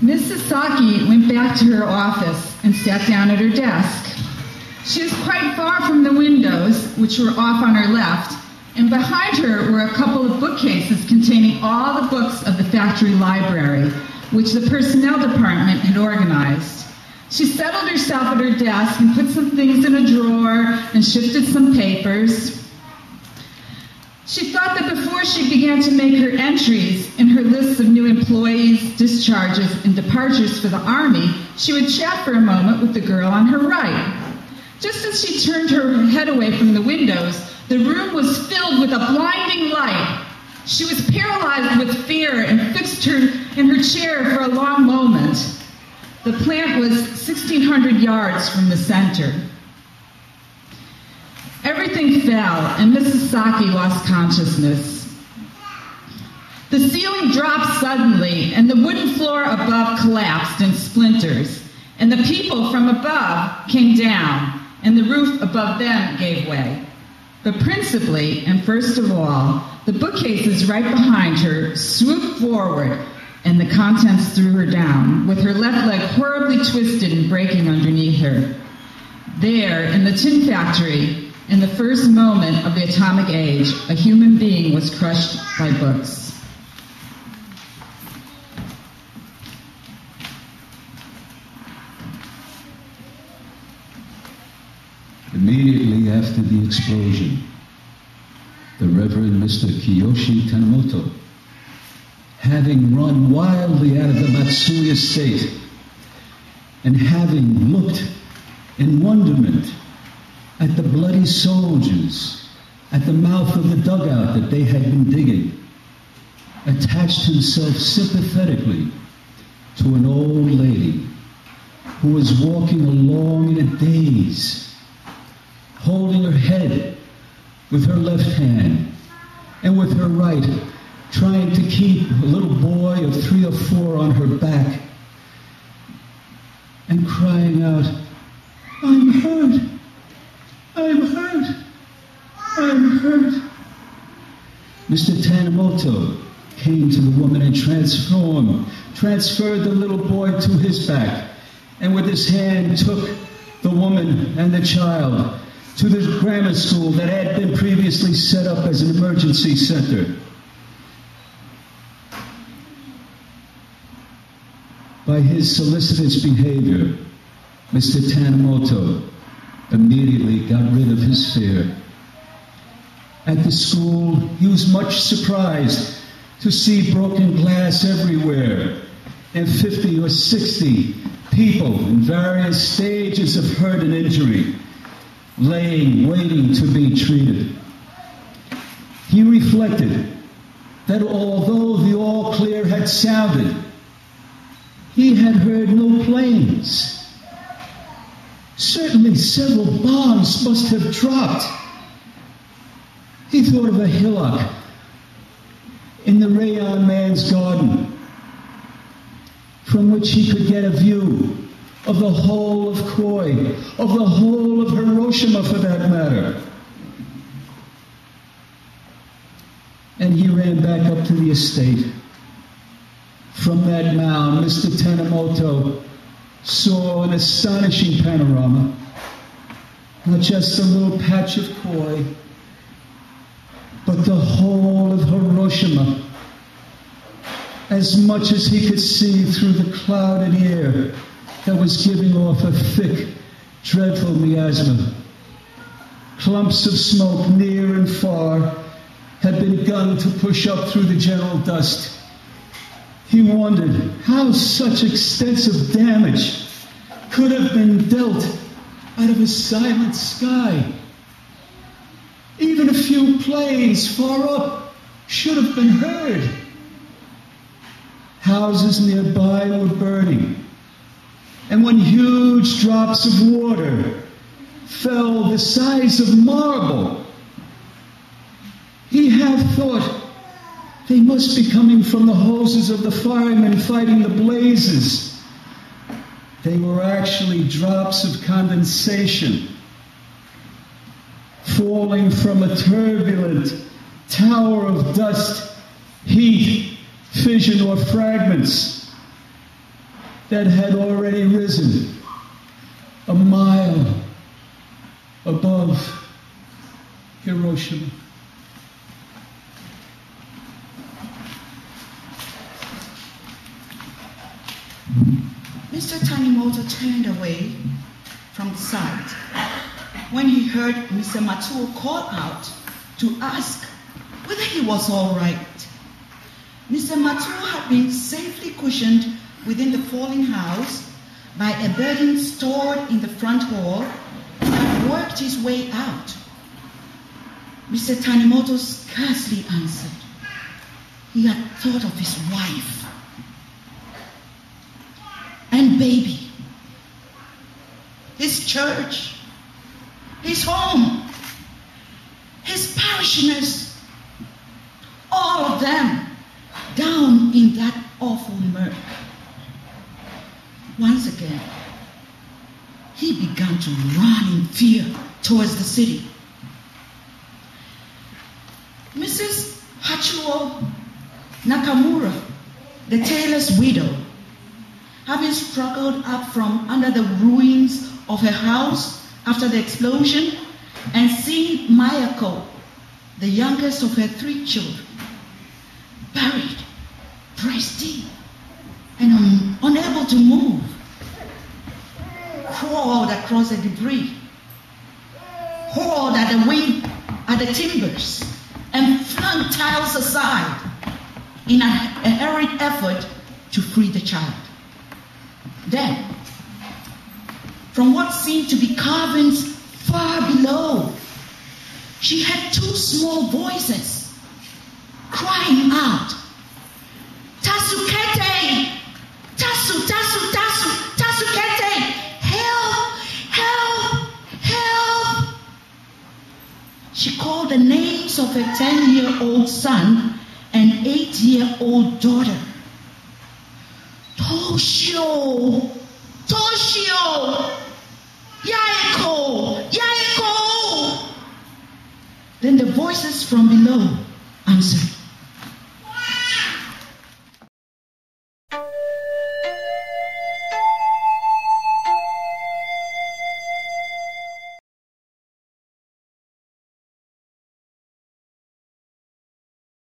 Miss Sasaki went back to her office and sat down at her desk. She was quite far from the windows, which were off on her left, and behind her were a couple of bookcases containing all the books of the factory library, which the personnel department had organized. She settled herself at her desk and put some things in a drawer and shifted some papers. She thought that before she began to make her entries in her lists of new employees, discharges, and departures for the Army, she would chat for a moment with the girl on her right. Just as she turned her head away from the windows, the room was filled with a blinding light. She was paralyzed with fear and fixed her in her chair for a long moment. The plant was 1,600 yards from the center. Everything fell, and Mrs. Saki lost consciousness. The ceiling dropped suddenly, and the wooden floor above collapsed in splinters, and the people from above came down, and the roof above them gave way. But principally, and first of all, the bookcases right behind her swooped forward, and the contents threw her down, with her left leg horribly twisted and breaking underneath her. There, in the tin factory, in the first moment of the atomic age, a human being was crushed by books. Immediately after the explosion, the Reverend Mr. Kiyoshi Tanemoto, having run wildly out of the Matsui estate and having looked in wonderment at the bloody soldiers at the mouth of the dugout that they had been digging, attached himself sympathetically to an old lady who was walking along in a daze, holding her head with her left hand and with her right trying to keep a little boy of 3 or 4 on her back and crying out, "I'm hurt, I'm hurt, I'm hurt." Mr. Tanemoto came to the woman and transferred the little boy to his back, and with his hand took the woman and the child to the grammar school that had been previously set up as an emergency center. By his solicitous behavior, Mr. Tanemoto immediately got rid of his fear. At the school, he was much surprised to see broken glass everywhere and 50 or 60 people in various stages of hurt and injury, laying, waiting to be treated. He reflected that although the all clear had sounded, he had heard no planes. Certainly several bombs must have dropped. He thought of a hillock in the Rayon Man's garden from which he could get a view of the whole of Koi, of the whole of Hiroshima for that matter. And he ran back up to the estate. From that mound, Mr. Tanemoto saw an astonishing panorama. Not just a little patch of Koi, but the whole of Hiroshima, as much as he could see through the clouded air that was giving off a thick, dreadful miasma. Clumps of smoke near and far had begun to push up through the general dust. He wondered how such extensive damage could have been dealt out of a silent sky. Even a few planes far up should have been heard. Houses nearby were burning, and when huge drops of water fell the size of marble, he had thought they must be coming from the hoses of the firemen fighting the blazes. They were actually drops of condensation falling from a turbulent tower of dust, heat, fission, or fragments. that had already risen a mile above Hiroshima. Mr. Tanimoto turned away from the sight when he heard Mr. Matsuo call out to ask whether he was all right. Mr. Matsuo had been safely cushioned within the falling house by a burden stored in the front hall and had worked his way out. Mr. Tanimoto scarcely answered. He had thought of his wife and baby, his church, his home, his parishioners, all of them down in that awful murk. Once again, he began to run in fear towards the city. Mrs. Hachuo Nakamura, the tailor's widow, having struggled up from under the ruins of her house after the explosion and seen Mayako, the youngest of her 3 children, buried, breast deep, and unable to move, crawled across the debris, hauled at the timbers, and flung tiles aside in a hurried effort to free the child. Then, from what seemed to be carvings far below, she heard 2 small voices crying out, "Tasukete! Tasukete! Help! Help! Help!" She called the names of her 10-year-old son and 8-year-old daughter. Toshio! Yaeko! Then the voices from below answered,